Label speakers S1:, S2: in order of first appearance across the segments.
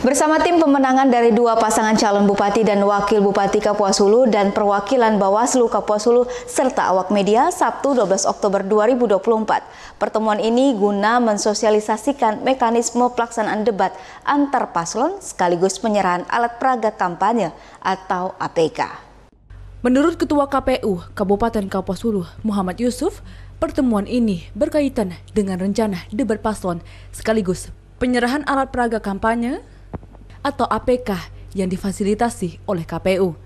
S1: Bersama tim pemenangan dari dua pasangan calon Bupati dan Wakil Bupati Kapuas Hulu dan perwakilan Bawaslu Kapuas Hulu serta awak media Sabtu 12 Oktober 2024. Pertemuan ini guna mensosialisasikan mekanisme pelaksanaan debat antar paslon sekaligus penyerahan alat peraga kampanye atau APK.
S2: Menurut Ketua KPU Kabupaten Kapuas Hulu Muhammad Yusuf, pertemuan ini berkaitan dengan rencana debat paslon sekaligus penyerahan alat peraga kampanye atau APK yang difasilitasi oleh KPU.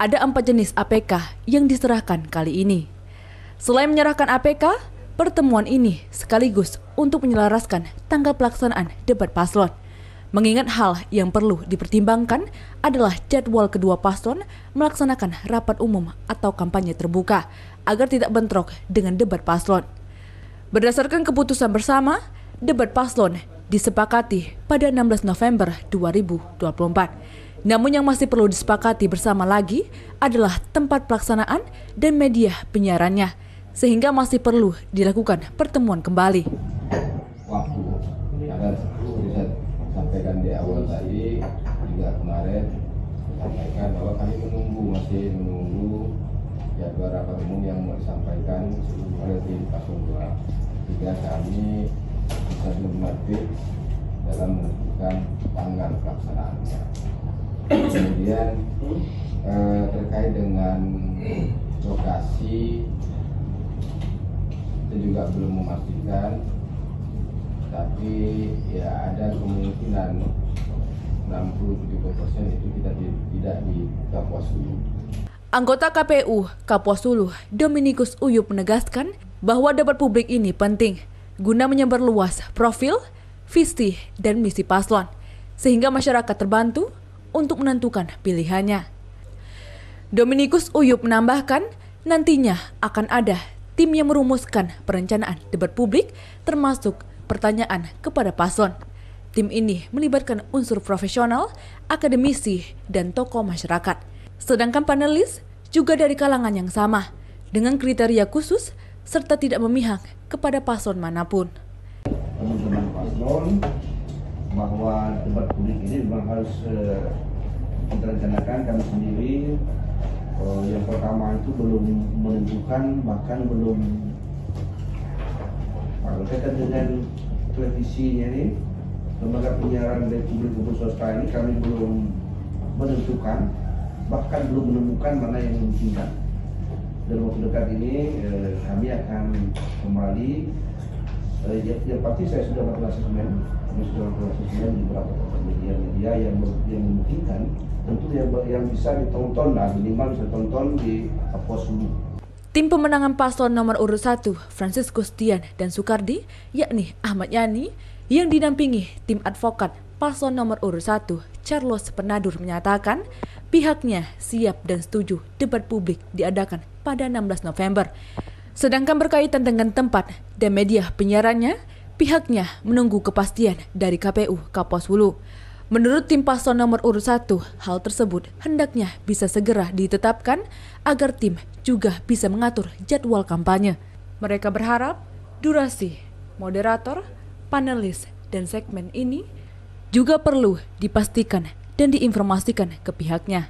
S2: Ada 4 jenis APK yang diserahkan kali ini. Selain menyerahkan APK, pertemuan ini sekaligus untuk menyelaraskan tanggal pelaksanaan debat paslon. Mengingat hal yang perlu dipertimbangkan adalah jadwal kedua paslon melaksanakan rapat umum atau kampanye terbuka agar tidak bentrok dengan debat paslon. Berdasarkan keputusan bersama, debat paslon disepakati pada 16 November 2024. Namun yang masih perlu disepakati bersama lagi adalah tempat pelaksanaan dan media penyiarannya, sehingga masih perlu dilakukan pertemuan kembali.
S3: Waktu, karena seperti saya sampaikan di awal tadi, juga kemarin sampaikan bahwa kami masih menunggu jadwal rapat umum yang mau disampaikan oleh tim paslon 2, sehingga kami bisa normatif dalam menentukan tanggal pelaksanaannya. Kemudian terkait dengan lokasi itu juga belum memastikan, tapi ya ada kemungkinan 60-70% itu kita tidak di Kapuas Hulu.
S2: Anggota KPU Kapuas Hulu Dominikus Uyup menegaskan bahwa debat publik ini penting guna menyebarluas profil, visi, dan misi paslon, sehingga masyarakat terbantu untuk menentukan pilihannya. Dominikus Uyup menambahkan, nantinya akan ada tim yang merumuskan perencanaan debat publik, termasuk pertanyaan kepada paslon. Tim ini melibatkan unsur profesional, akademisi, dan tokoh masyarakat. Sedangkan panelis juga dari kalangan yang sama, dengan kriteria khusus, serta tidak memihak kepada paslon manapun.
S4: Teman-teman paslon bahwa debat publik ini memang harus kita rencanakan kami sendiri. Yang pertama itu belum menentukan, bahkan belum berkaitan dengan televisinya ini, lembaga penyiaran Republik maupun swasta ini kami belum menentukan, bahkan belum menemukan mana yang memungkinkan. Dalam waktu dekat ini kami akan kembali. Yang pasti saya sudah melakukan asesmen di beberapa media yang memungkinkan, tentu yang bisa ditonton lah, minimal bisa ditonton di Kapuas Hulu.
S2: Tim pemenangan paslon nomor urut 1, Franciscus Dian dan Sukardi, yakni Ahmad Yani, yang dinampingi tim advokat paslon nomor urut 1, Charles Penadur menyatakan pihaknya siap dan setuju debat publik diadakan pada 16 November. Sedangkan berkaitan dengan tempat dan media penyiarannya, pihaknya menunggu kepastian dari KPU Kapuas Hulu. Menurut tim paslon nomor urut 1, hal tersebut hendaknya bisa segera ditetapkan agar tim juga bisa mengatur jadwal kampanye. Mereka berharap durasi, moderator, panelis, dan segmen ini juga perlu dipastikan dan diinformasikan ke pihaknya,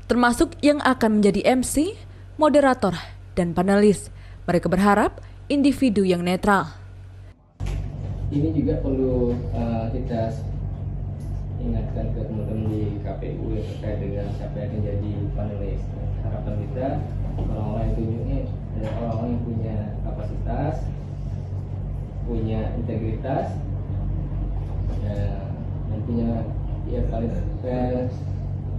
S2: termasuk yang akan menjadi MC, moderator, dan panelis. Mereka berharap individu yang netral.
S5: Ini juga perlu kita ingatkan ke teman-teman di KPU yang terkait dengan siapa yang akan jadi panelis. Harapan kita orang-orang yang tunjuknya adalah orang-orang yang punya kapasitas, punya integritas, dan punya kualitas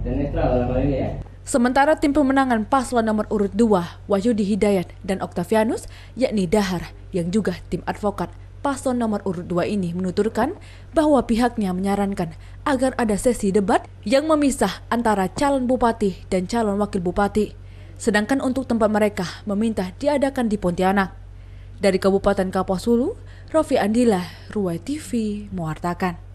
S5: dan netral dalam hal ini ya.
S2: Sementara tim pemenangan paslon nomor urut 2, Wahyudi Hidayat dan Octavianus, yakni Dahar, yang juga tim advokat paslon nomor urut 2 ini menuturkan bahwa pihaknya menyarankan agar ada sesi debat yang memisah antara calon bupati dan calon wakil bupati. Sedangkan untuk tempat mereka meminta diadakan di Pontianak. Dari Kabupaten Kapuas Hulu, Rofi Andila, Ruwai TV, mewartakan.